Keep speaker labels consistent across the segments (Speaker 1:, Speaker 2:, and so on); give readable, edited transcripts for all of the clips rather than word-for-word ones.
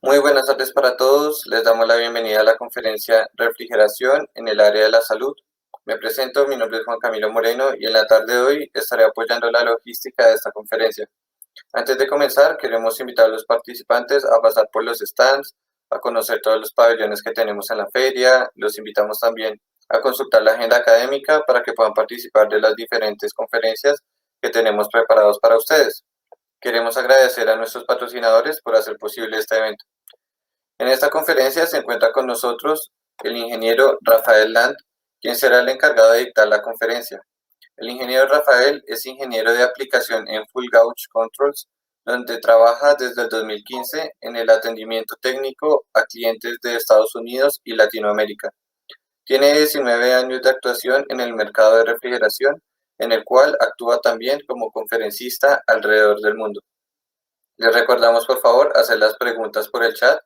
Speaker 1: Muy buenas tardes para todos. Les damos la bienvenida a la conferencia Refrigeración en el área de la salud. Me presento, mi nombre es Juan Camilo Moreno y en la tarde de hoy estaré apoyando la logística de esta conferencia. Antes de comenzar, queremos invitar a los participantes a pasar por los stands, a conocer todos los pabellones que tenemos en la feria. Los invitamos también a consultar la agenda académica para que puedan participar de las diferentes conferencias que tenemos preparados para ustedes. Queremos agradecer a nuestros patrocinadores por hacer posible este evento. En esta conferencia se encuentra con nosotros el ingeniero Rafael Land, quien será el encargado de dictar la conferencia. El ingeniero Rafael es ingeniero de aplicación en Full Gauge Controls, donde trabaja desde el 2015 en el atendimiento técnico a clientes de Estados Unidos y Latinoamérica. Tiene 19 años de actuación en el mercado de refrigeración, en el cual actúa también como conferencista alrededor del mundo. Les recordamos, por favor, hacer las preguntas por el chat.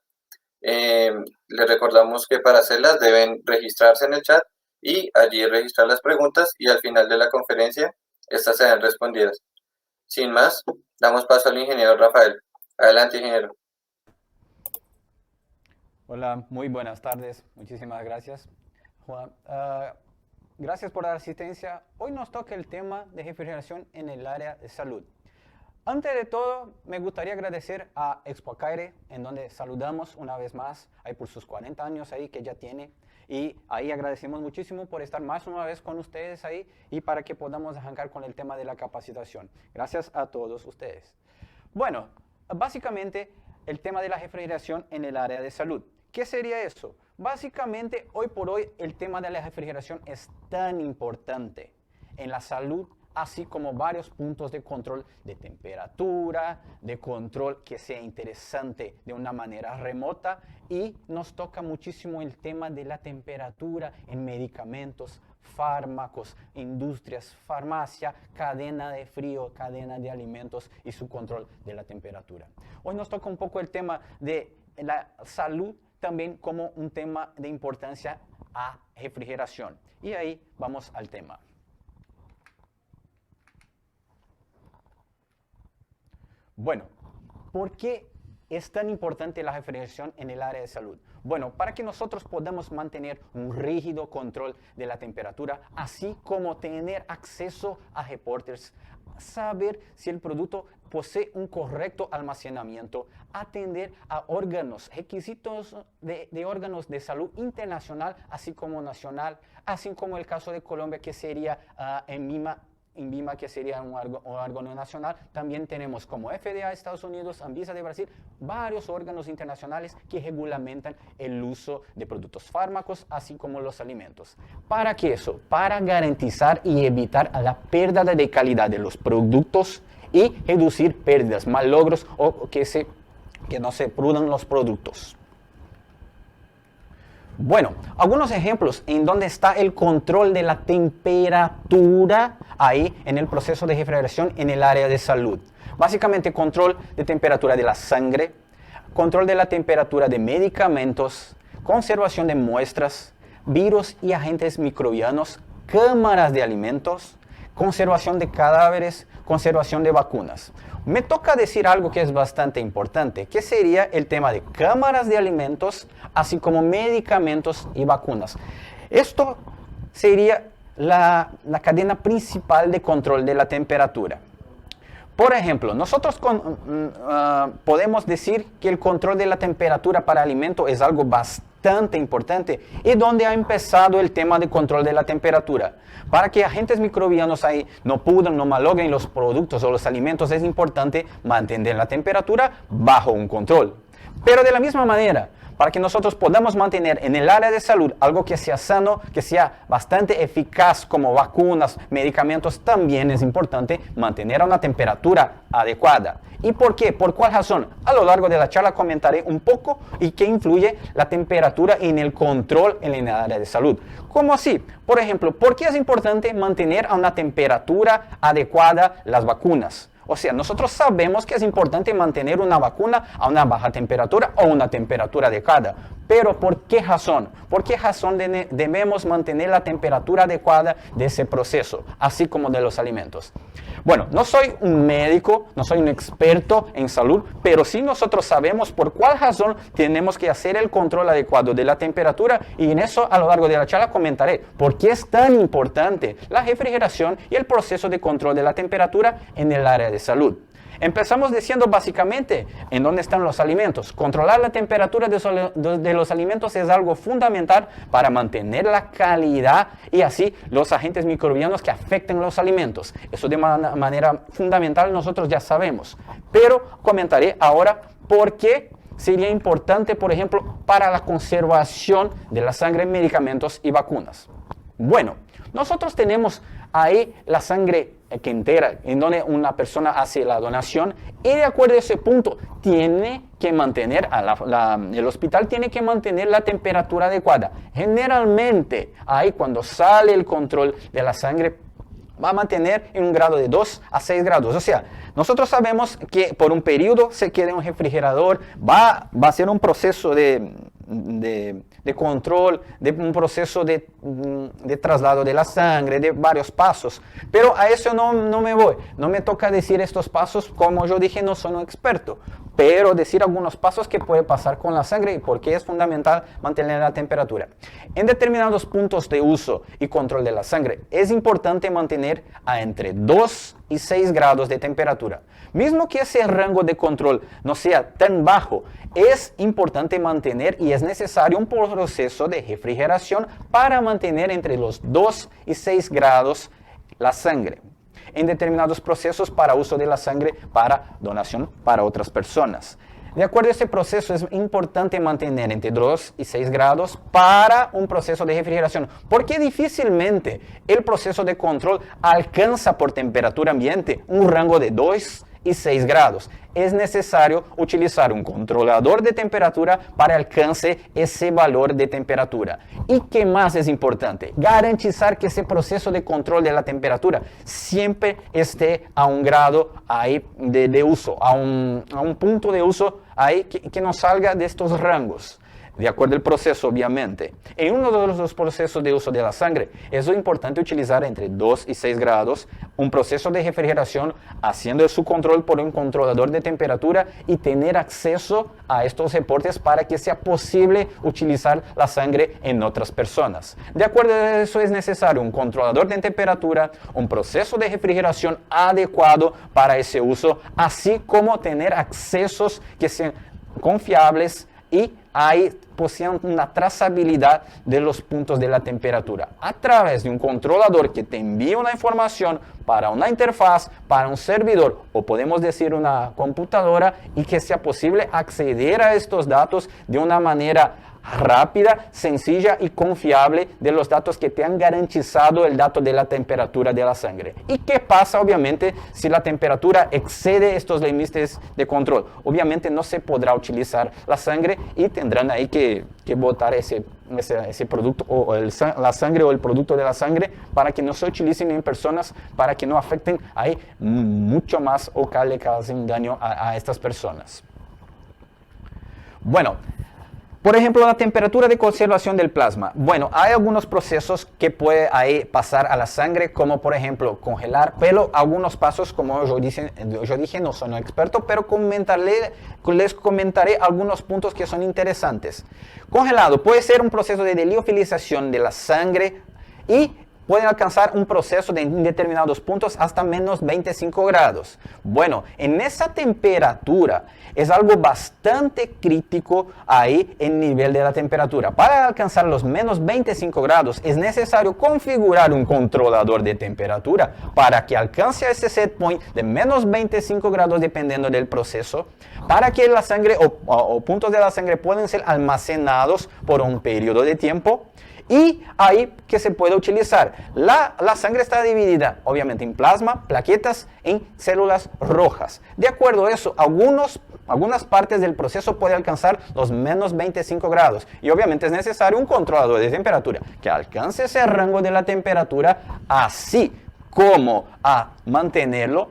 Speaker 1: Les recordamos que para hacerlas deben registrarse en el chat y allí registrar las preguntas y al final de la conferencia estas serán respondidas. Sin más, damos paso al ingeniero Rafael. Adelante, ingeniero.
Speaker 2: Hola, muy buenas tardes. Muchísimas gracias, Juan. Gracias por la asistencia. Hoy nos toca el tema de refrigeración en el área de salud. Antes de todo, me gustaría agradecer a Expocaire, en donde saludamos una vez más, ahí por sus 40 años ahí que ya tiene. Y ahí agradecemos muchísimo por estar más una vez con ustedes ahí y para que podamos arrancar con el tema de la capacitación. Gracias a todos ustedes. Bueno, básicamente el tema de la refrigeración en el área de salud. ¿Qué sería eso? Básicamente, hoy por hoy, el tema de la refrigeración es tan importante en la salud, así como varios puntos de control de temperatura, de control que sea interesante de una manera remota, y nos toca muchísimo el tema de la temperatura en medicamentos, fármacos, industrias, farmacia, cadena de frío, cadena de alimentos y su control de la temperatura. Hoy nos toca un poco el tema de la salud también como un tema de importancia a refrigeración. Y ahí vamos al tema. Bueno, ¿por qué es tan importante la refrigeración en el área de salud? Bueno, para que nosotros podamos mantener un rígido control de la temperatura, así como tener acceso a reportes, saber si el producto posee un correcto almacenamiento, atender a órganos, requisitos de órganos de salud internacional, así como nacional, así como el caso de Colombia, que sería INVIMA, que sería un órgano nacional. También tenemos como FDA de Estados Unidos, Anvisa de Brasil, varios órganos internacionales que regulamentan el uso de productos fármacos, así como los alimentos. ¿Para qué eso? Para garantizar y evitar la pérdida de calidad de los productos y reducir pérdidas, malogros o que no se pudran los productos. Bueno, algunos ejemplos en donde está el control de la temperatura ahí en el proceso de refrigeración en el área de salud. Básicamente control de temperatura de la sangre, control de la temperatura de medicamentos, conservación de muestras, virus y agentes microbianos, cámaras de alimentos, conservación de cadáveres, conservación de vacunas. Me toca decir algo que es bastante importante, que sería el tema de cámaras de alimentos, así como medicamentos y vacunas. Esto sería la cadena principal de control de la temperatura. Por ejemplo, nosotros podemos decir que el control de la temperatura para alimento es algo bastante importante y donde ha empezado el tema de control de la temperatura. Para que agentes microbianos ahí no pudran, no malogren los productos o los alimentos, es importante mantener la temperatura bajo un control. Pero de la misma manera, para que nosotros podamos mantener en el área de salud algo que sea sano, que sea bastante eficaz como vacunas, medicamentos, también es importante mantener a una temperatura adecuada. ¿Y por qué? ¿Por cuál razón? A lo largo de la charla comentaré un poco y qué influye la temperatura en el control en el área de salud. ¿Cómo así? Por ejemplo, ¿por qué es importante mantener a una temperatura adecuada las vacunas? O sea, nosotros sabemos que es importante mantener una vacuna a una baja temperatura o una temperatura adecuada. Pero ¿por qué razón? ¿Por qué razón debemos mantener la temperatura adecuada de ese proceso, así como de los alimentos? Bueno, no soy un médico, no soy un experto en salud, pero sí nosotros sabemos por cuál razón tenemos que hacer el control adecuado de la temperatura, y en eso a lo largo de la charla comentaré por qué es tan importante la refrigeración y el proceso de control de la temperatura en el área de salud. Empezamos diciendo básicamente en dónde están los alimentos. Controlar la temperatura de los alimentos es algo fundamental para mantener la calidad y así los agentes microbianos que afecten los alimentos. Eso de manera fundamental nosotros ya sabemos. Pero comentaré ahora por qué sería importante, por ejemplo, para la conservación de la sangre en medicamentos y vacunas. Bueno, nosotros tenemos ahí la sangre que entera, en donde una persona hace la donación, y de acuerdo a ese punto tiene que mantener, el hospital tiene que mantener la temperatura adecuada. Generalmente, ahí cuando sale el control de la sangre, va a mantener en un grado de 2 a 6 grados. O sea, nosotros sabemos que por un periodo se queda en un refrigerador, va a ser un proceso de control, de un proceso de traslado de la sangre, de varios pasos. Pero a eso no me voy. No me toca decir estos pasos, como yo dije, no soy un experto. Pero decir algunos pasos que puede pasar con la sangre y por qué es fundamental mantener la temperatura. En determinados puntos de uso y control de la sangre, es importante mantener a entre 2 y 6 grados de temperatura. Mismo que ese rango de control no sea tan bajo, es importante mantener y es necesario un proceso de refrigeración para mantener entre los 2 y 6 grados la sangre. En determinados procesos para uso de la sangre para donación para otras personas. De acuerdo a este proceso, es importante mantener entre 2 y 6 grados para un proceso de refrigeración, porque difícilmente el proceso de control alcanza por temperatura ambiente un rango de 2 y 6 grados. Es necesario utilizar un controlador de temperatura para alcance ese valor de temperatura. ¿Y qué más es importante? Garantizar que ese proceso de control de la temperatura siempre esté a un grado ahí de uso, a un punto de uso ahí que no salga de estos rangos. De acuerdo al proceso, obviamente. En uno de los procesos de uso de la sangre, es importante utilizar entre 2 y 6 grados un proceso de refrigeración, haciendo su control por un controlador de temperatura y tener acceso a estos reportes para que sea posible utilizar la sangre en otras personas. De acuerdo a eso, es necesario un controlador de temperatura, un proceso de refrigeración adecuado para ese uso, así como tener accesos que sean confiables y ahí poseen una trazabilidad de los puntos de la temperatura a través de un controlador que te envía una información para una interfaz, para un servidor o podemos decir una computadora y que sea posible acceder a estos datos de una manera rápida, sencilla y confiable de los datos que te han garantizado el dato de la temperatura de la sangre. ¿Y qué pasa, obviamente, si la temperatura excede estos límites de control? Obviamente no se podrá utilizar la sangre y tendrán ahí que botar ese producto o la sangre o el producto de la sangre para que no se utilicen en personas, para que no afecten ahí mucho más o que le causen daño a estas personas. Bueno, por ejemplo, la temperatura de conservación del plasma. Bueno, hay algunos procesos que puede ahí pasar a la sangre, como por ejemplo congelar, pero algunos pasos, como yo dije, no soy un experto, pero les comentaré algunos puntos que son interesantes. Congelado puede ser un proceso de liofilización de la sangre y pueden alcanzar un proceso en determinados puntos hasta menos 25 grados. Bueno, en esa temperatura es algo bastante crítico ahí el nivel de la temperatura. Para alcanzar los menos 25 grados es necesario configurar un controlador de temperatura para que alcance ese set point de menos 25 grados dependiendo del proceso, para que la sangre o puntos de la sangre puedan ser almacenados por un periodo de tiempo. Y ahí que se puede utilizar. La sangre está dividida, obviamente, en plasma, plaquetas, en células rojas. De acuerdo a eso, algunas partes del proceso pueden alcanzar los menos 25 grados. Y obviamente es necesario un controlador de temperatura que alcance ese rango de la temperatura, así como a mantenerlo,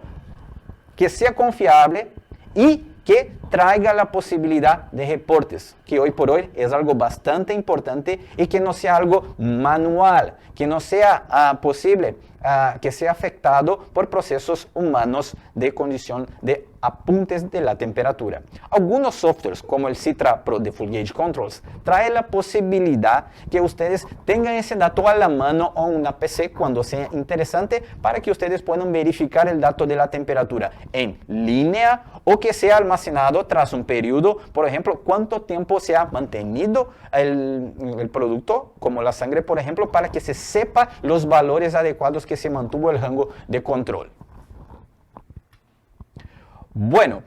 Speaker 2: que sea confiable y que traiga la posibilidad de reportes, que hoy por hoy es algo bastante importante y que no sea algo manual, que no sea posible que sea afectado por procesos humanos de condición de apuntes de la temperatura. Algunos softwares como el Citra Pro de Full Gauge Controls trae la posibilidad que ustedes tengan ese dato a la mano o en una PC cuando sea interesante para que ustedes puedan verificar el dato de la temperatura en línea o que sea almacenado tras un periodo, por ejemplo, cuánto tiempo se ha mantenido el producto, como la sangre, por ejemplo, para que se sepa los valores adecuados que se mantuvo el rango de control. Bueno,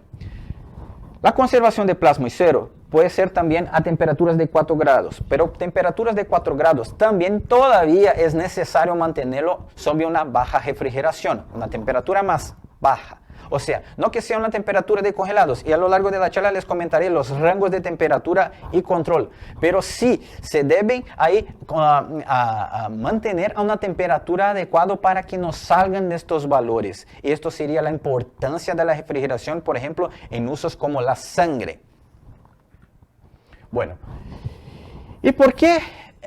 Speaker 2: la conservación de plasma y cero puede ser también a temperaturas de 4 grados, pero temperaturas de 4 grados también todavía es necesario mantenerlo sobre una baja refrigeración, una temperatura más baja. O sea, no que sea una temperatura de congelados, y a lo largo de la charla les comentaré los rangos de temperatura y control, pero sí se deben ahí a mantener a una temperatura adecuada para que no salgan de estos valores. Y esto sería la importancia de la refrigeración, por ejemplo, en usos como la sangre. Bueno, ¿y por qué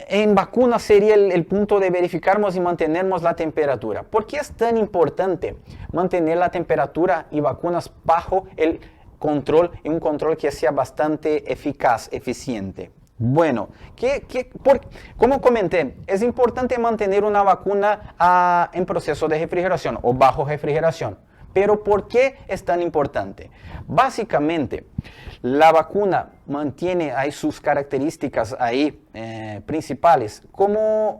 Speaker 2: en vacunas sería el punto de verificarnos y mantenernos la temperatura? ¿Por qué es tan importante mantener la temperatura y vacunas bajo el control, y un control que sea bastante eficaz, eficiente? Bueno, como comenté, es importante mantener una vacuna en proceso de refrigeración o bajo refrigeración. Pero ¿por qué es tan importante? Básicamente, la vacuna mantiene ahí sus características ahí, principales como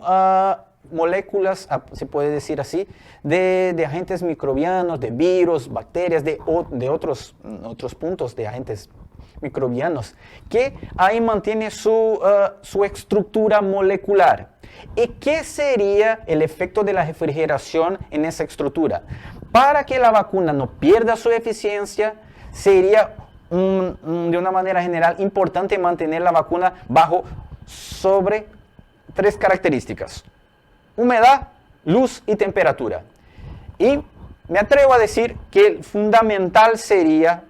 Speaker 2: moléculas, se puede decir así, de agentes microbianos, de virus, bacterias, de otros puntos de agentes microbianos, que ahí mantiene su estructura molecular. ¿Y qué sería el efecto de la refrigeración en esa estructura? Para que la vacuna no pierda su eficiencia, sería de una manera general importante mantener la vacuna sobre 3 características: humedad, luz y temperatura. Y me atrevo a decir que el fundamental sería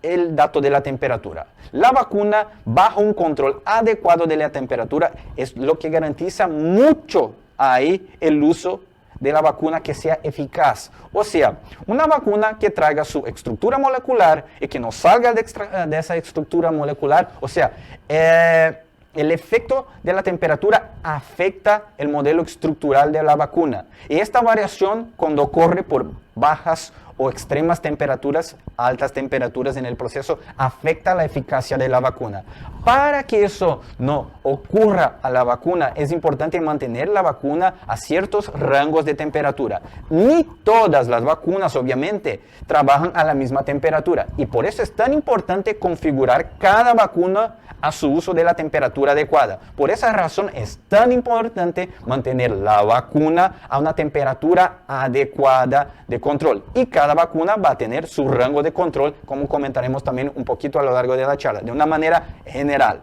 Speaker 2: el dato de la temperatura. La vacuna bajo un control adecuado de la temperatura es lo que garantiza mucho ahí el uso de la vacuna que sea eficaz. O sea, una vacuna que traiga su estructura molecular y que no salga de esa estructura molecular. O sea, el efecto de la temperatura afecta el modelo estructural de la vacuna. Y esta variación, cuando ocurre por bajas o extremas temperaturas, altas temperaturas en el proceso, afecta la eficacia de la vacuna. Para que eso no ocurra a la vacuna, es importante mantener la vacuna a ciertos rangos de temperatura. Ni todas las vacunas, obviamente, trabajan a la misma temperatura. Y por eso es tan importante configurar cada vacuna a su uso de la temperatura adecuada. Por esa razón es tan importante mantener la vacuna a una temperatura adecuada de control. Y cada vacuna va a tener su rango de control, como comentaremos también un poquito a lo largo de la charla, de una manera general.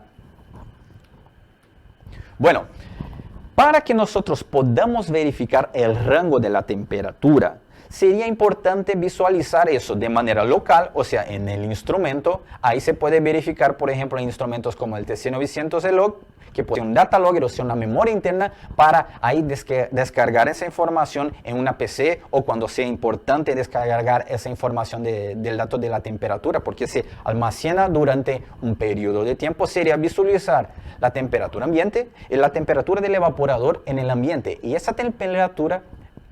Speaker 2: Bueno, para que nosotros podamos verificar el rango de la temperatura, sería importante visualizar eso de manera local, o sea, en el instrumento. Ahí se puede verificar, por ejemplo, en instrumentos como el TC900 que puede ser un data logger o sea una memoria interna para ahí descargar esa información en una PC, o cuando sea importante descargar esa información del dato de la temperatura, porque se almacena durante un periodo de tiempo. Sería visualizar la temperatura ambiente y la temperatura del evaporador en el ambiente, y esa temperatura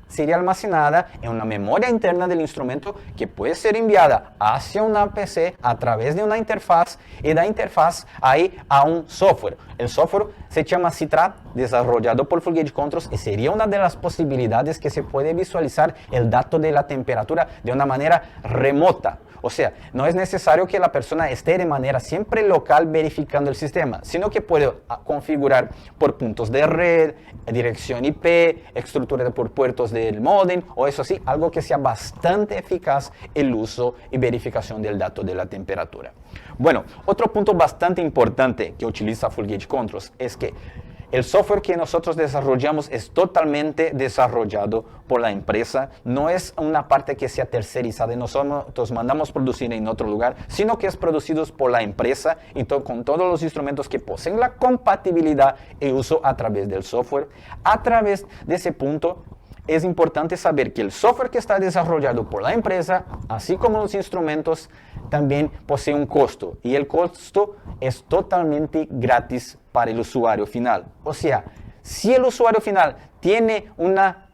Speaker 2: sería almacenada en una memoria interna del instrumento que puede ser enviada hacia una PC a través de una interfaz, y de la interfaz ahí a un software. El software se llama Citra, desarrollado por Full Gauge Controls, y sería una de las posibilidades que se puede visualizar el dato de la temperatura de una manera remota. O sea, no es necesario que la persona esté de manera siempre local verificando el sistema, sino que puede configurar por puntos de red, dirección IP, estructura por puertos del módem, o eso sí, algo que sea bastante eficaz el uso y verificación del dato de la temperatura. Bueno, otro punto bastante importante que utiliza Full Gauge Controls es que El software que nosotros desarrollamos es totalmente desarrollado por la empresa. No es una parte que sea tercerizada y nosotros mandamos producir en otro lugar, sino que es producido por la empresa y con todos los instrumentos que poseen la compatibilidad y uso a través del software. A través de ese punto, es importante saber que el software que está desarrollado por la empresa, así como los instrumentos, también posee un costo. Y el costo es totalmente gratis para el usuario final. O sea, si el usuario final tiene una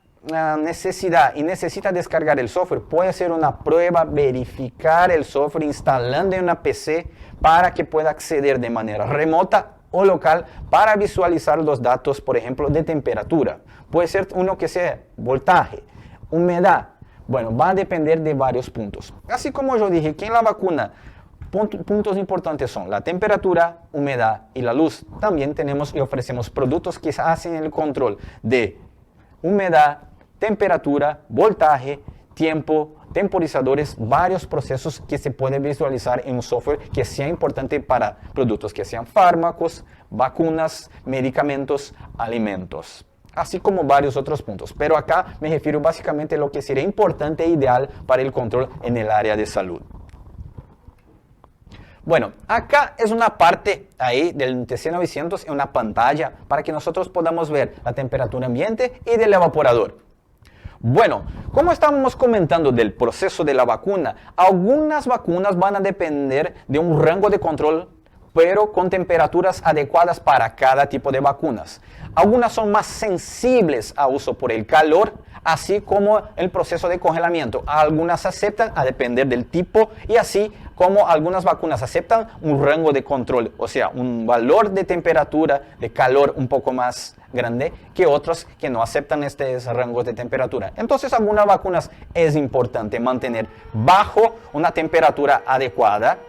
Speaker 2: necesidad y necesita descargar el software, puede hacer una prueba, verificar el software instalando en una PC para que pueda acceder de manera remota o local para visualizar los datos, por ejemplo, de temperatura. Puede ser uno que sea voltaje, humedad. Bueno, va a depender de varios puntos. Así como yo dije que en la vacuna puntos importantes son la temperatura, humedad y la luz. También tenemos y ofrecemos productos que hacen el control de humedad, temperatura, voltaje, tiempo, temporizadores, varios procesos que se pueden visualizar en un software que sea importante para productos que sean fármacos, vacunas, medicamentos, alimentos, así como varios otros puntos. Pero acá me refiero básicamente a lo que sería importante e ideal para el control en el área de salud. Bueno, acá es una parte ahí del TC900 en una pantalla para que nosotros podamos ver la temperatura ambiente y del evaporador. Bueno, como estábamos comentando del proceso de la vacuna, algunas vacunas van a depender de un rango de control, pero con temperaturas adecuadas para cada tipo de vacunas. Algunas son más sensibles a uso por el calor, así como el proceso de congelamiento. Algunas aceptan a depender del tipo y así como algunas vacunas aceptan un rango de control, o sea, un valor de temperatura, de calor un poco más grande que otros que no aceptan estos rangos de temperatura. Entonces, algunas vacunas es importante mantener bajo una temperatura adecuada,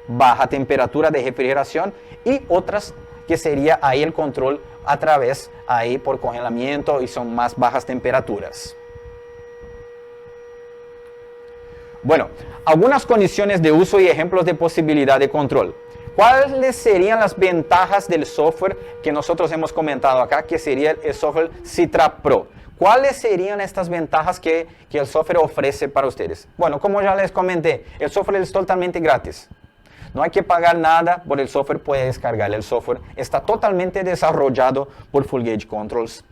Speaker 2: baja temperatura de refrigeración, y otras que sería ahí el control a través ahí por congelamiento y son más bajas temperaturas. Bueno, algunas condiciones de uso y ejemplos de posibilidad de control. ¿Cuáles serían las ventajas del software que nosotros hemos comentado acá, que sería el software Citra Pro? ¿Cuáles serían estas ventajas que el software ofrece para ustedes? Bueno, como ya les comenté, el software es totalmente gratis. No hay que pagar nada por el software, puede descargar el software. Está totalmente desarrollado por Full Gauge Controls.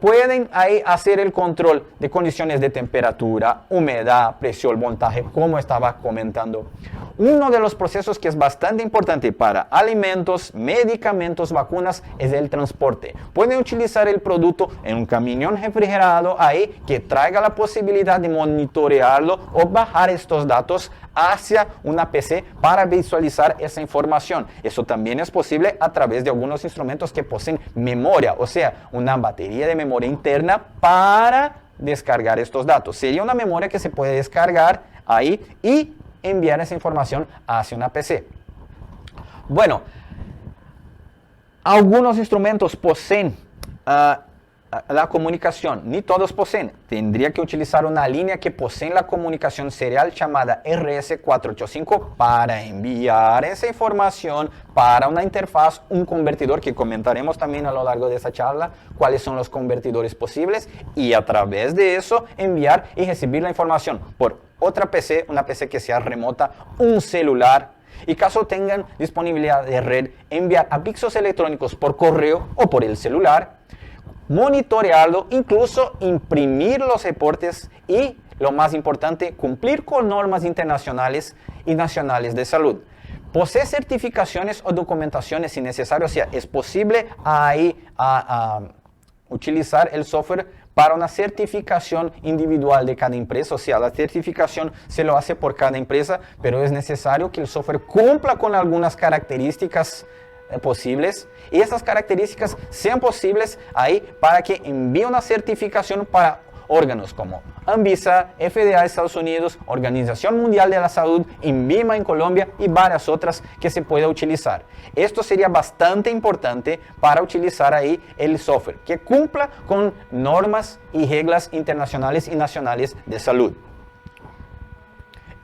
Speaker 2: Pueden ahí hacer el control de condiciones de temperatura, humedad, presión, voltaje, como estaba comentando. Uno de los procesos que es bastante importante para alimentos, medicamentos, vacunas, es el transporte. Pueden utilizar el producto en un camión refrigerado ahí que traiga la posibilidad de monitorearlo o bajar estos datos hacia una PC para visualizar esa información. Eso también es posible a través de algunos instrumentos que poseen memoria, o sea, una batería de memoria interna para descargar estos datos. Sería una memoria que se puede descargar ahí y enviar esa información hacia una PC. Bueno, algunos instrumentos poseen la comunicación, ni todos poseen. Tendría que utilizar una línea que posee la comunicación serial llamada RS485 para enviar esa información para una interfaz, un convertidor que comentaremos también a lo largo de esta charla, cuáles son los convertidores posibles, y a través de eso enviar y recibir la información por otra PC, una PC que sea remota, un celular, y caso tengan disponibilidad de red, enviar avisos electrónicos por correo o por el celular, monitorearlo, incluso imprimir los reportes y, lo más importante, cumplir con normas internacionales y nacionales de salud. Posee certificaciones o documentaciones si necesario, o sea, es posible ahí utilizar el software para una certificación individual de cada empresa, o sea, la certificación se lo hace por cada empresa, pero es necesario que el software cumpla con algunas características posibles y esas características sean posibles ahí para que envíe una certificación para órganos como Anvisa, FDA de Estados Unidos, Organización Mundial de la Salud, INVIMA en Colombia y varias otras que se pueda utilizar. Esto sería bastante importante para utilizar ahí el software que cumpla con normas y reglas internacionales y nacionales de salud.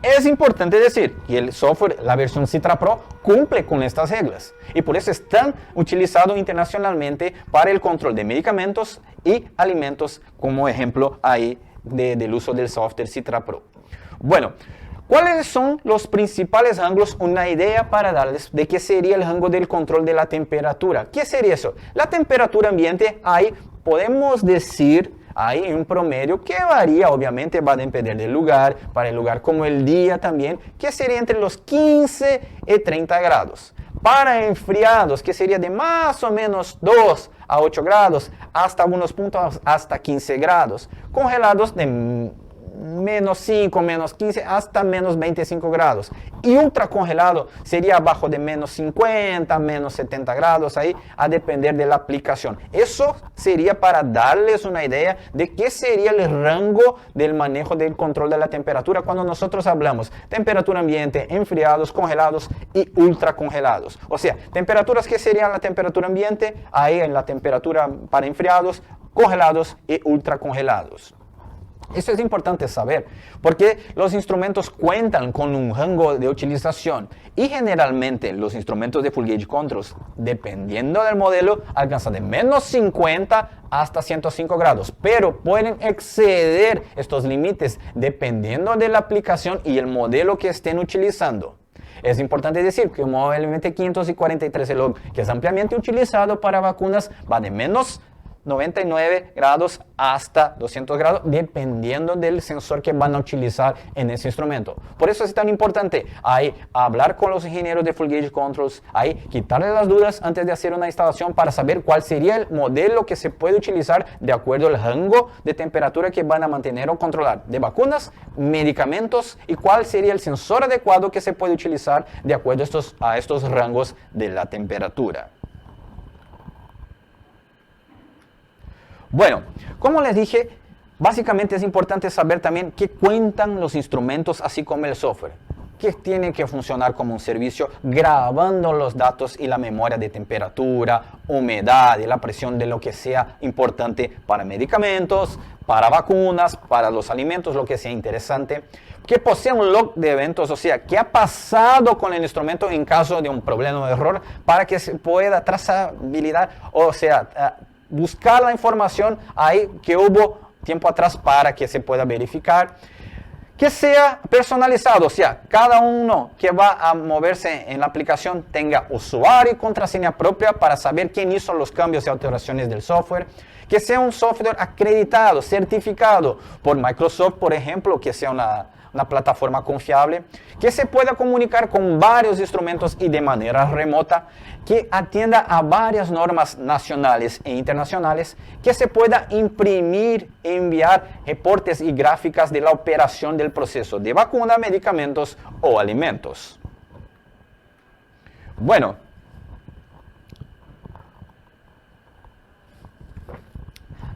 Speaker 2: Es importante decir que el software, la versión Citra Pro, cumple con estas reglas. Y por eso es tan utilizado internacionalmente para el control de medicamentos y alimentos, como ejemplo ahí del uso del software Citra Pro. Bueno, ¿cuáles son los principales rangos? Una idea para darles de qué sería el rango del control de la temperatura. ¿Qué sería eso? La temperatura ambiente, ahí podemos decir, hay un promedio que varía, obviamente va a depender del lugar, para el lugar como el día también, que sería entre los 15 y 30 grados. Para enfriados, que sería de más o menos 2 a 8 grados, hasta algunos puntos hasta 15 grados. Congelados de menos 5, menos 15, hasta menos 25 grados. Y ultra congelado sería abajo de menos 50, menos 70 grados, ahí a depender de la aplicación. Eso sería para darles una idea de qué sería el rango del manejo del control de la temperatura cuando nosotros hablamos temperatura ambiente, enfriados, congelados y ultra congelados. O sea, temperaturas que serían la temperatura ambiente, ahí en la temperatura para enfriados, congelados y ultra congelados. Eso es importante saber, porque los instrumentos cuentan con un rango de utilización y generalmente los instrumentos de Full Gauge Controls, dependiendo del modelo, alcanzan de menos 50 hasta 105 grados, pero pueden exceder estos límites dependiendo de la aplicación y el modelo que estén utilizando. Es importante decir que el modelo MT543 ELOG, que es ampliamente utilizado para vacunas, va de menos 99 grados hasta 200 grados, dependiendo del sensor que van a utilizar en ese instrumento. Por eso es tan importante ahí hablar con los ingenieros de Full Gauge Controls, ahí quitarle las dudas antes de hacer una instalación para saber cuál sería el modelo que se puede utilizar de acuerdo al rango de temperatura que van a mantener o controlar de vacunas, medicamentos y cuál sería el sensor adecuado que se puede utilizar de acuerdo a estos rangos de la temperatura. Bueno, como les dije, básicamente es importante saber también que cuentan los instrumentos así como el software, que tiene que funcionar como un servicio grabando los datos y la memoria de temperatura, humedad y la presión de lo que sea importante para medicamentos, para vacunas, para los alimentos, lo que sea interesante. Que posea un log de eventos, o sea, qué ha pasado con el instrumento en caso de un problema o error para que se pueda trazabilidad, o sea, buscar la información ahí que hubo tiempo atrás para que se pueda verificar. Que sea personalizado, o sea, cada uno que va a moverse en la aplicación tenga usuario y contraseña propia para saber quién hizo los cambios y alteraciones del software. Que sea un software acreditado, certificado por Microsoft, por ejemplo, que sea una plataforma confiable, que se pueda comunicar con varios instrumentos y de manera remota, que atienda a varias normas nacionales e internacionales, que se pueda imprimir e enviar reportes y gráficas de la operación del proceso de vacuna, medicamentos o alimentos. Bueno,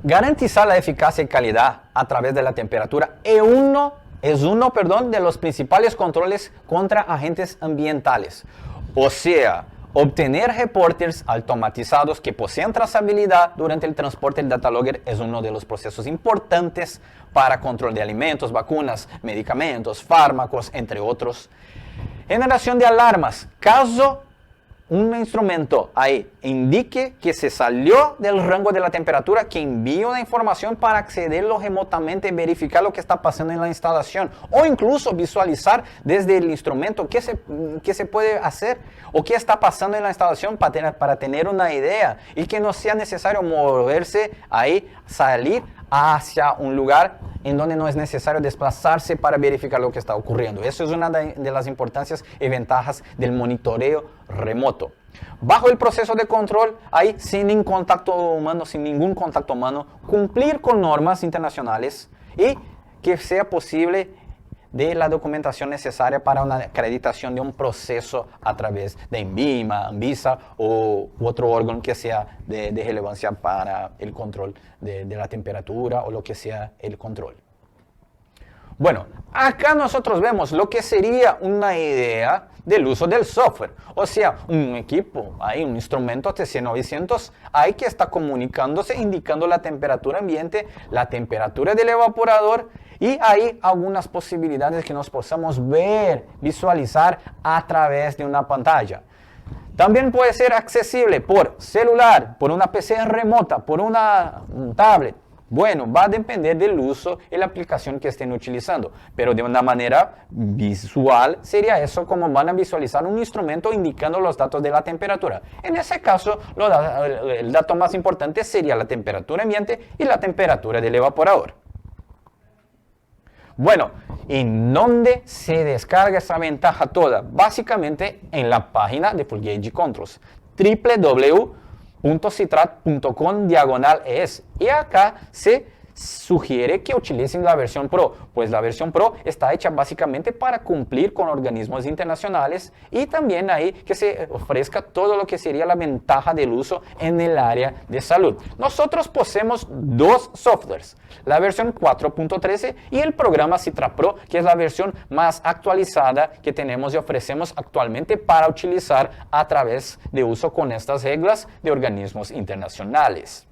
Speaker 2: garantizar la eficacia y calidad a través de la temperatura es uno de los principales controles contra agentes ambientales. O sea, obtener reportes automatizados que posean trazabilidad durante el transporte del data logger es uno de los procesos importantes para control de alimentos, vacunas, medicamentos, fármacos, entre otros. Generación de alarmas. Caso un instrumento ahí indique que se salió del rango de la temperatura, que envíe una información para accederlo remotamente y verificar lo que está pasando en la instalación, o incluso visualizar desde el instrumento qué se puede hacer o qué está pasando en la instalación para tener una idea y que no sea necesario moverse ahí, salir hacia un lugar en donde no es necesario desplazarse para verificar lo que está ocurriendo. Eso es una de las importancias y ventajas del monitoreo remoto. Bajo el proceso de control, ahí sin ningún contacto humano, cumplir con normas internacionales y que sea posible de la documentación necesaria para una acreditación de un proceso a través de INVIMA, ANVISA u otro órgano que sea de relevancia para el control de la temperatura o lo que sea el control. Bueno, acá nosotros vemos lo que sería una idea del uso del software. O sea, un equipo, hay un instrumento TC900, hay que está comunicándose, indicando la temperatura ambiente, la temperatura del evaporador, y hay algunas posibilidades que nos podamos ver, visualizar a través de una pantalla. También puede ser accesible por celular, por una PC remota, por una tablet. Bueno, va a depender del uso y la aplicación que estén utilizando, pero de una manera visual sería eso como van a visualizar un instrumento indicando los datos de la temperatura. En ese caso, el dato más importante sería la temperatura ambiente y la temperatura del evaporador. Bueno, ¿en dónde se descarga esa ventaja toda? Básicamente en la página de Full Gauge Controls, www.citrat.com/es. Y acá se sugiere que utilicen la versión Pro, pues la versión Pro está hecha básicamente para cumplir con organismos internacionales y también ahí que se ofrezca todo lo que sería la ventaja del uso en el área de salud. Nosotros poseemos dos softwares, la versión 4.13 y el programa Citrat Pro, que es la versión más actualizada que tenemos y ofrecemos actualmente para utilizar a través de uso con estas reglas de organismos internacionales.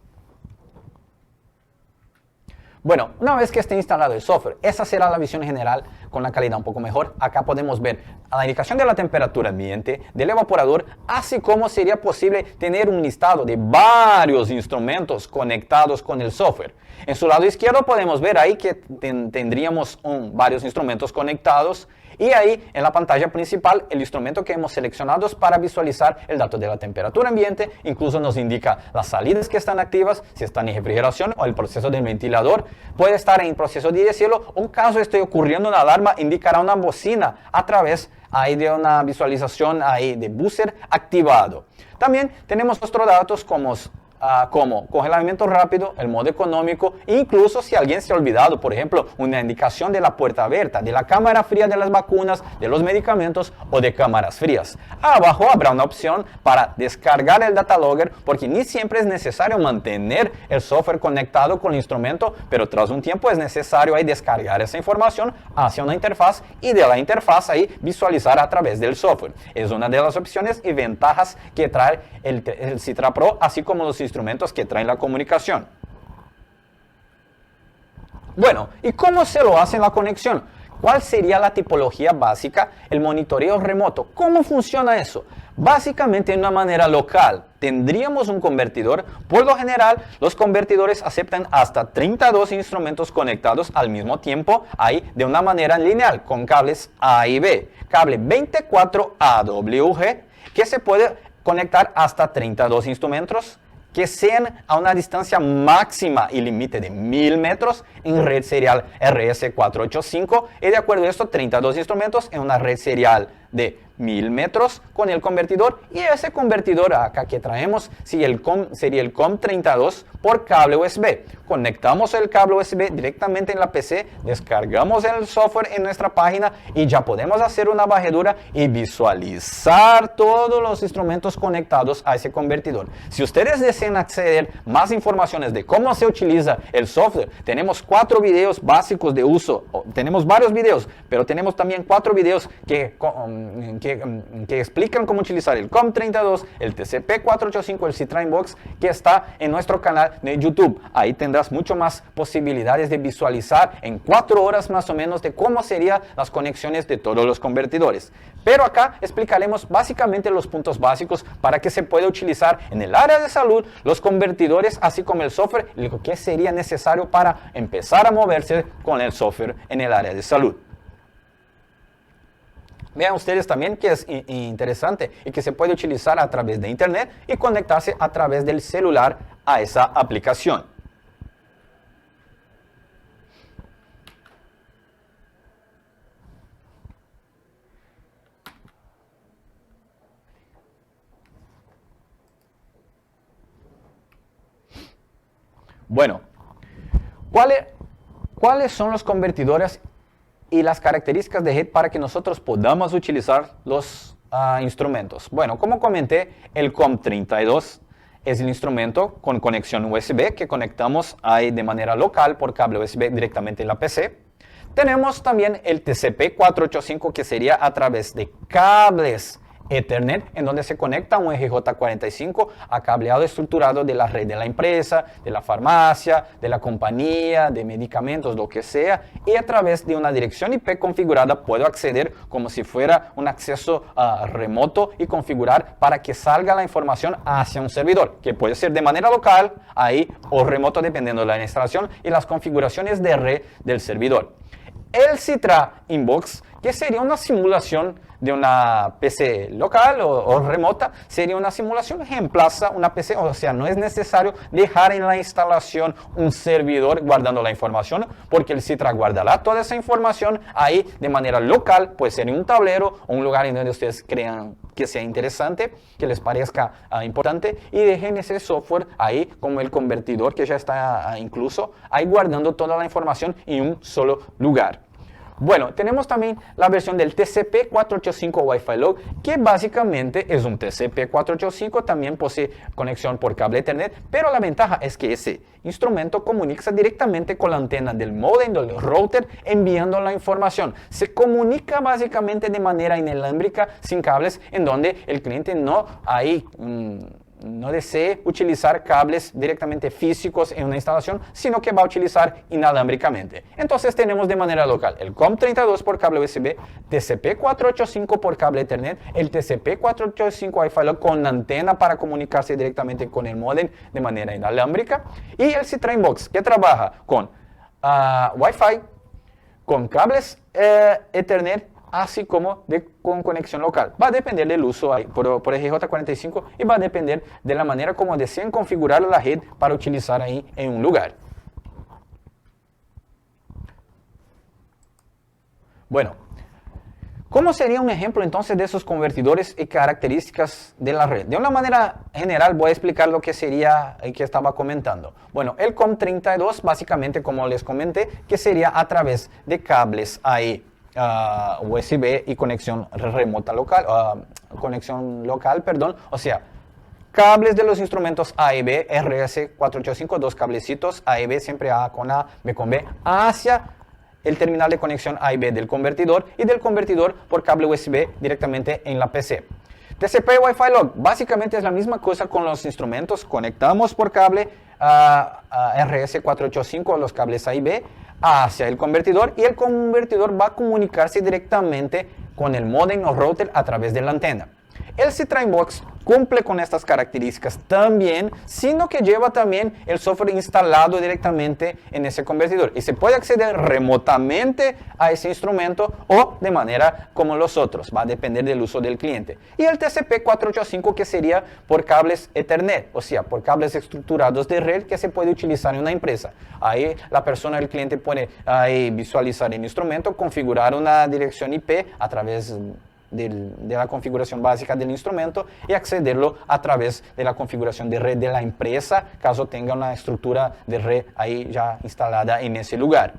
Speaker 2: Bueno, una vez que esté instalado el software, esa será la visión general con la calidad un poco mejor. Acá podemos ver la indicación de la temperatura ambiente, del evaporador, así como sería posible tener un listado de varios instrumentos conectados con el software. En su lado izquierdo podemos ver ahí que tendríamos varios instrumentos conectados y ahí en la pantalla principal el instrumento que hemos seleccionado es para visualizar el dato de la temperatura ambiente, incluso nos indica las salidas que están activas, si están en refrigeración o el proceso del ventilador, puede estar en proceso de deshielo, un caso esté ocurriendo una alarma, indicará una bocina a través ahí de una visualización ahí de buzzer activado. También tenemos otros datos como congelamiento rápido, el modo económico, incluso si alguien se ha olvidado, por ejemplo, una indicación de la puerta abierta, de la cámara fría de las vacunas, de los medicamentos o de cámaras frías. Abajo habrá una opción para descargar el data logger, porque ni siempre es necesario mantener el software conectado con el instrumento, pero tras un tiempo es necesario ahí descargar esa información hacia una interfaz y de la interfaz ahí visualizar a través del software. Es una de las opciones y ventajas que trae el Citrat Pro, así como los instrumentos que traen la comunicación. Bueno, ¿y cómo se lo hace la conexión? ¿Cuál sería la tipología básica? El monitoreo remoto. ¿Cómo funciona eso? Básicamente de una manera local. Tendríamos un convertidor. Por lo general, los convertidores aceptan hasta 32 instrumentos conectados al mismo tiempo, ahí de una manera lineal, con cables A y B. Cable 24 AWG, que se puede conectar hasta 32 instrumentos que sean a una distancia máxima y límite de 1000 metros en red serial RS485 y de acuerdo a esto 32 instrumentos en una red serial de 1000 metros con el convertidor, y ese convertidor acá que traemos sería el COM32 por cable USB. Conectamos el cable USB directamente en la PC, descargamos el software en nuestra página y ya podemos hacer una varredura y visualizar todos los instrumentos conectados a ese convertidor. Si ustedes desean acceder más informaciones de cómo se utiliza el software, tenemos 4 videos básicos de uso. Tenemos varios videos, pero tenemos también 4 videos que explican cómo utilizar el COM32, el TCP485, el Citrat Inbox, que está en nuestro canal de YouTube. Ahí tendrás mucho más posibilidades de visualizar en 4 horas más o menos de cómo serían las conexiones de todos los convertidores. Pero acá explicaremos básicamente los puntos básicos para que se pueda utilizar en el área de salud los convertidores, así como el software, y lo que sería necesario para empezar a moverse con el software en el área de salud. Vean ustedes también que es interesante y que se puede utilizar a través de internet y conectarse a través del celular a esa aplicación. Bueno, ¿cuáles son los convertidores y las características de HEAD para que nosotros podamos utilizar los instrumentos? Bueno, como comenté, el COM32 es el instrumento con conexión USB que conectamos ahí de manera local por cable USB directamente en la PC. Tenemos también el TCP/485, que sería a través de cables Ethernet, en donde se conecta un EJ45 a cableado estructurado de la red de la empresa, de la farmacia, de la compañía, de medicamentos, lo que sea, y a través de una dirección IP configurada puedo acceder como si fuera un acceso remoto y configurar para que salga la información hacia un servidor, que puede ser de manera local ahí o remoto dependiendo de la instalación y las configuraciones de red del servidor. El Citra Inbox, que sería una simulación de una PC local o remota, sería una simulación, reemplaza una PC, o sea, no es necesario dejar en la instalación un servidor guardando la información, porque el Citra guardará toda esa información ahí de manera local, puede ser en un tablero o un lugar en donde ustedes crean que sea interesante, que les parezca importante, y dejen ese software ahí como el convertidor que ya está incluso ahí guardando toda la información en un solo lugar. Bueno, tenemos también la versión del TCP/485 Wi-Fi Low, que básicamente es un TCP/485, también posee conexión por cable Ethernet, pero la ventaja es que ese instrumento comunica directamente con la antena del módem del router enviando la información. Se comunica básicamente de manera inalámbrica, sin cables, en donde el cliente no desee utilizar cables directamente físicos en una instalación, sino que va a utilizar inalámbricamente. Entonces tenemos de manera local el COM32 por cable USB, TCP/485 por cable Ethernet, el TCP/485 Wi-Fi Low con antena para comunicarse directamente con el módem de manera inalámbrica, y el Citra Inbox, que trabaja con Wi-Fi, con cables Ethernet, así como con conexión local. Va a depender del uso por EJ45 y va a depender de la manera como deseen configurar la red para utilizar ahí en un lugar. Bueno, ¿cómo sería un ejemplo entonces de esos convertidores y características de la red? De una manera general voy a explicar lo que sería y que estaba comentando. Bueno, el COM32 básicamente, como les comenté, que sería a través de cables ahí USB y conexión remota local, o sea, cables de los instrumentos A y B, RS485, dos cablecitos A y B, siempre A con A, B con B, hacia el terminal de conexión A y B del convertidor, y del convertidor por cable USB directamente en la PC. TCP Wi-Fi Log, básicamente es la misma cosa con los instrumentos, conectamos por cable RS485, los cables A y B, hacia el convertidor, y el convertidor va a comunicarse directamente con el módem o router a través de la antena. El Citra Inbox cumple con estas características también, sino que lleva también el software instalado directamente en ese convertidor y se puede acceder remotamente a ese instrumento o de manera como los otros, va a depender del uso del cliente. Y el TCP/485, que sería por cables Ethernet, o sea, por cables estructurados de red que se puede utilizar en una empresa. Ahí la persona, el cliente puede visualizar el instrumento, configurar una dirección IP a través de la configuración básica del instrumento y accederlo a través de la configuración de red de la empresa, caso tenga una estructura de red ahí ya instalada en ese lugar.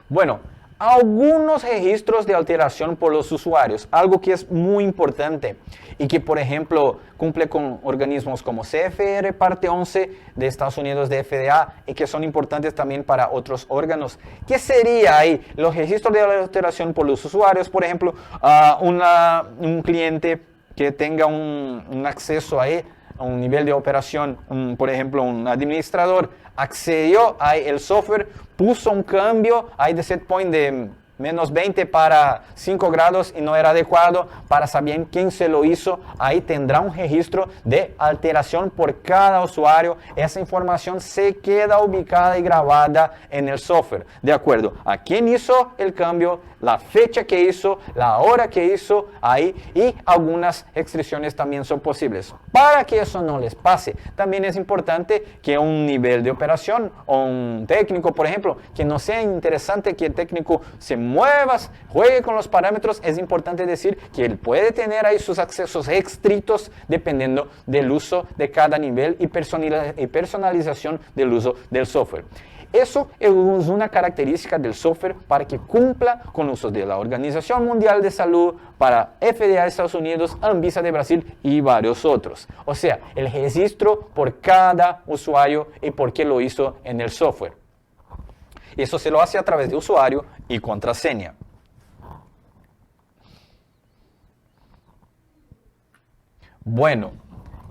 Speaker 2: Bueno, algunos registros de alteración por los usuarios, algo que es muy importante y que, por ejemplo, cumple con organismos como CFR Parte 11 de Estados Unidos, de FDA, y que son importantes también para otros órganos. ¿Qué sería ahí? Los registros de alteración por los usuarios, por ejemplo, un cliente que tenga un acceso ahí a un nivel de operación, por ejemplo, un administrador accedió a el software, puso un cambio ahí de set point de menos 20 para 5 grados y no era adecuado, para saber quién se lo hizo, ahí tendrá un registro de alteración por cada usuario. Esa información se queda ubicada y grabada en el software, de acuerdo a quién hizo el cambio, la fecha que hizo, la hora que hizo ahí, y algunas restricciones también son posibles. Para que eso no les pase, también es importante que un nivel de operación o un técnico, por ejemplo, que no sea interesante que el técnico se muevas, juegue con los parámetros. Es importante decir que él puede tener ahí sus accesos estrictos dependiendo del uso de cada nivel y personalización del uso del software. Eso es una característica del software para que cumpla con usos de la Organización Mundial de Salud, para FDA de Estados Unidos, Anvisa de Brasil y varios otros. O sea, el registro por cada usuario y por qué lo hizo en el software. Eso se lo hace a través de usuario y contraseña. Bueno,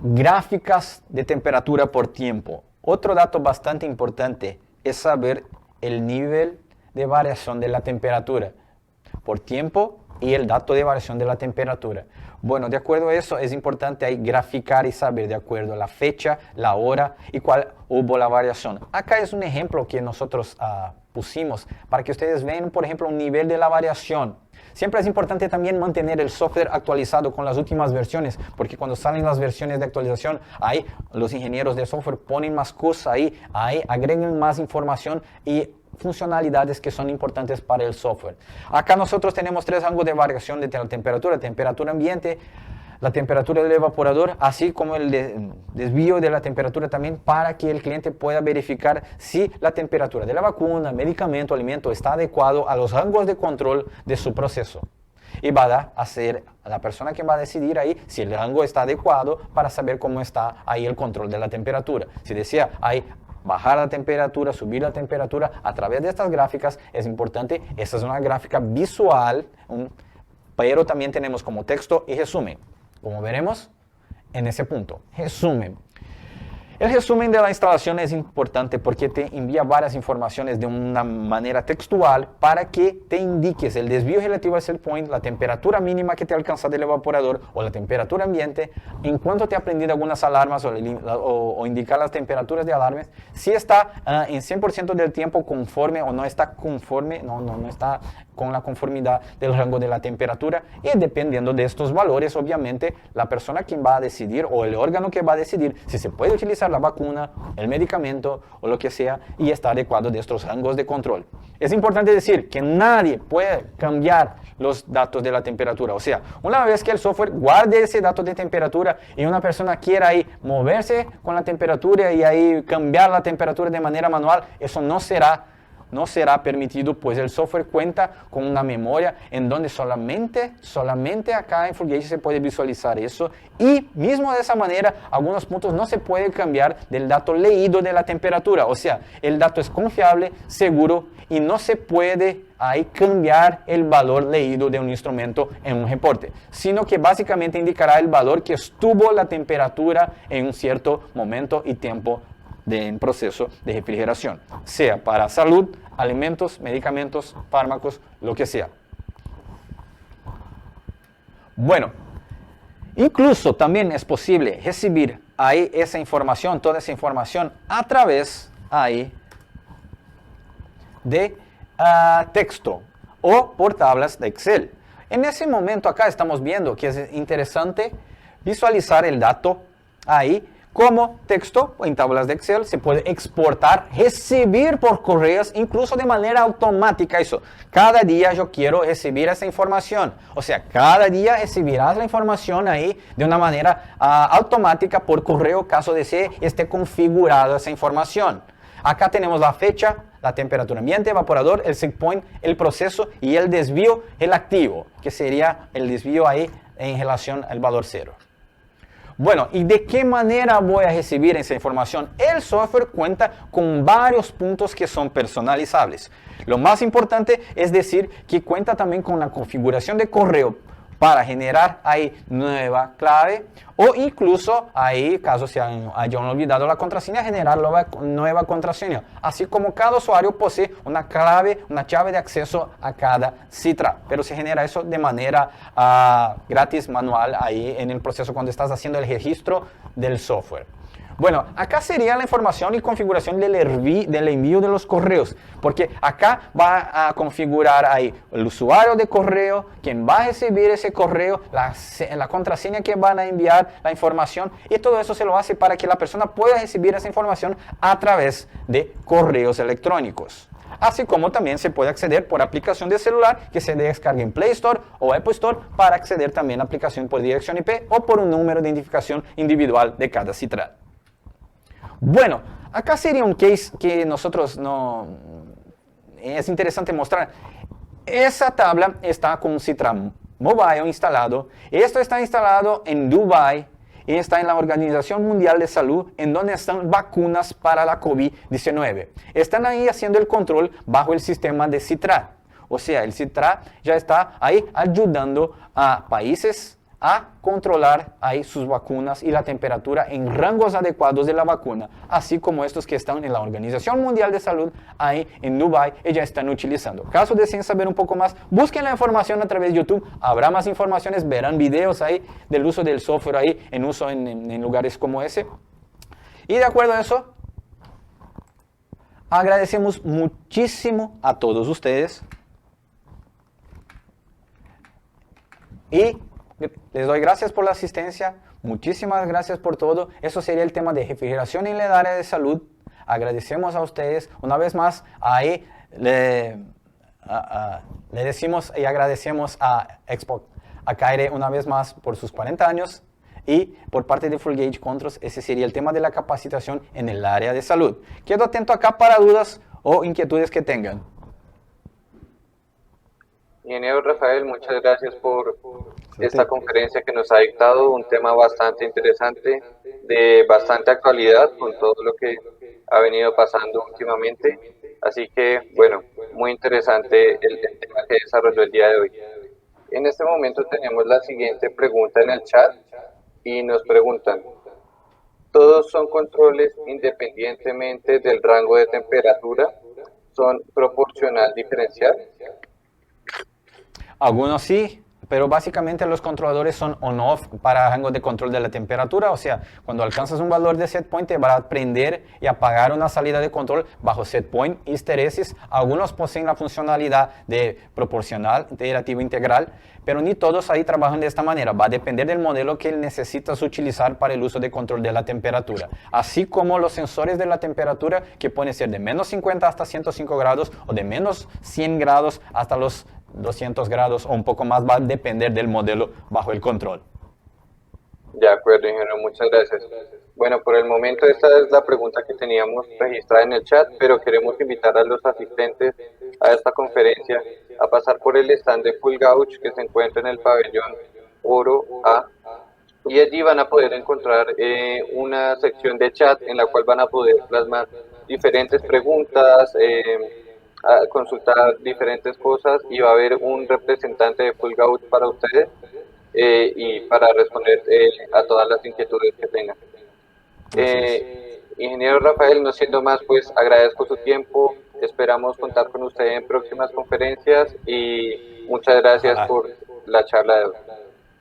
Speaker 2: gráficas de temperatura por tiempo. Otro dato bastante importante es saber el nivel de variación de la temperatura por tiempo y el dato de variación de la temperatura. Bueno, de acuerdo a eso es importante ahí graficar y saber de acuerdo a la fecha, la hora y cuál hubo la variación. Acá es un ejemplo que nosotros pusimos para que ustedes vean, por ejemplo, un nivel de la variación. Siempre es importante también mantener el software actualizado con las últimas versiones, porque cuando salen las versiones de actualización, ahí los ingenieros de software ponen más cosas ahí agregan más información y funcionalidades que son importantes para el software. Acá nosotros tenemos 3 rangos de variación de la temperatura ambiente, la temperatura del evaporador, así como el desvío de la temperatura también, para que el cliente pueda verificar si la temperatura de la vacuna, medicamento, alimento está adecuado a los rangos de control de su proceso. Y va a ser la persona que va a decidir ahí si el rango está adecuado para saber cómo está ahí el control de la temperatura. Si desea ahí bajar la temperatura, subir la temperatura a través de estas gráficas, es importante. Esta es una gráfica visual, pero también tenemos como texto y resumen. Como veremos en ese punto, resumen. El resumen de la instalación es importante porque te envía varias informaciones de una manera textual para que te indiques el desvío relativo al set point, la temperatura mínima que te alcanza del evaporador o la temperatura ambiente, en cuanto te ha prendido algunas alarmas o indicar las temperaturas de alarmas, si está en 100% del tiempo conforme o no está conforme, no está con la conformidad del rango de la temperatura, y dependiendo de estos valores, obviamente, la persona quien va a decidir o el órgano que va a decidir si se puede utilizar la vacuna, el medicamento o lo que sea y está adecuado de estos rangos de control. Es importante decir que nadie puede cambiar los datos de la temperatura. O sea, una vez que el software guarde ese dato de temperatura y una persona quiera ahí moverse con la temperatura y ahí cambiar la temperatura de manera manual, eso no será permitido, pues el software cuenta con una memoria en donde solamente acá en Full Gauge se puede visualizar eso, y mismo de esa manera algunos puntos no se puede cambiar del dato leído de la temperatura. O sea, el dato es confiable, seguro y no se puede ahí cambiar el valor leído de un instrumento en un reporte, sino que básicamente indicará el valor que estuvo la temperatura en un cierto momento y tiempo en proceso de refrigeración, sea para salud, alimentos, medicamentos, fármacos, lo que sea. Bueno, incluso también es posible recibir ahí esa información, toda esa información a través ahí de texto o por tablas de Excel. En ese momento acá estamos viendo que es interesante visualizar el dato ahí como texto en tablas de Excel. Se puede exportar, recibir por correos, incluso de manera automática. Eso, cada día yo quiero recibir esa información. O sea, cada día recibirás la información ahí de una manera automática por correo, caso desee esté configurada esa información. Acá tenemos la fecha, la temperatura ambiente, evaporador, el set point, el proceso y el desvío, el activo, que sería el desvío ahí en relación al valor cero. Bueno, ¿y de qué manera voy a recibir esa información? El software cuenta con varios puntos que son personalizables. Lo más importante es decir que cuenta también con la configuración de correo para generar ahí nueva clave o incluso ahí, caso se hayan olvidado la contraseña, generar nueva contraseña. Así como cada usuario posee una clave, una llave de acceso a cada citra, pero se genera eso de manera gratis, manual, ahí en el proceso cuando estás haciendo el registro del software. Bueno, acá sería la información y configuración del envío de los correos, porque acá va a configurar ahí el usuario de correo, quien va a recibir ese correo, la contraseña que van a enviar, la información, y todo eso se lo hace para que la persona pueda recibir esa información a través de correos electrónicos. Así como también se puede acceder por aplicación de celular que se descargue en Play Store o Apple Store para acceder también a aplicación por dirección IP o por un número de identificación individual de cada citra. Bueno, acá sería un case que es interesante mostrar. Esa tabla está con un Citra Mobile instalado. Esto está instalado en Dubai y está en la Organización Mundial de Salud, en donde están vacunas para la COVID-19. Están ahí haciendo el control bajo el sistema de CITRA. O sea, el CITRA ya está ahí ayudando a países a controlar ahí sus vacunas y la temperatura en rangos adecuados de la vacuna, así como estos que están en la Organización Mundial de Salud ahí en Dubái y ya están utilizando. Caso deseen saber un poco más, busquen la información a través de YouTube, habrá más informaciones, verán videos ahí del uso del software ahí en uso en lugares como ese. Y de acuerdo a eso, agradecemos muchísimo a todos ustedes y les doy gracias por la asistencia, muchísimas gracias por todo. Eso sería el tema de refrigeración en el área de salud. Agradecemos a ustedes una vez más. Ahí le decimos y agradecemos a Kaire una vez más por sus 40 años. Y por parte de Full Gauge Controls, ese sería el tema de la capacitación en el área de salud. Quedo atento acá para dudas o inquietudes que tengan.
Speaker 1: Ingeniero Rafael, muchas gracias por esta conferencia que nos ha dictado, un tema bastante interesante, de bastante actualidad con todo lo que ha venido pasando últimamente. Así que, bueno, muy interesante el tema que desarrolló el día de hoy. En este momento tenemos la siguiente pregunta en el chat y nos preguntan, ¿todos son controles independientemente del rango de temperatura? ¿Son proporcional diferencial?
Speaker 2: Algunos sí, pero básicamente los controladores son on-off para rango de control de la temperatura. O sea, cuando alcanzas un valor de set point, te va a prender y apagar una salida de control bajo set point y histeresis. Algunos poseen la funcionalidad de proporcional, iterativo integral, pero ni todos ahí trabajan de esta manera. Va a depender del modelo que necesitas utilizar para el uso de control de la temperatura. Así como los sensores de la temperatura, que pueden ser de menos 50 hasta 105 grados o de menos 100 grados hasta los 200 grados o un poco más, va a depender del modelo bajo el control.
Speaker 1: De acuerdo, ingeniero, muchas gracias. Bueno, por el momento esta es la pregunta que teníamos registrada en el chat, pero queremos invitar a los asistentes a esta conferencia a pasar por el stand de Full Gauge que se encuentra en el pabellón Oro A, y allí van a poder encontrar una sección de chat en la cual van a poder plasmar diferentes preguntas, a consultar diferentes cosas, y va a haber un representante de Full Gauge para ustedes y para responder a todas las inquietudes que tengan. Ingeniero Rafael, no siendo más, pues agradezco su tiempo, esperamos contar con usted en próximas conferencias y muchas gracias por la charla de hoy.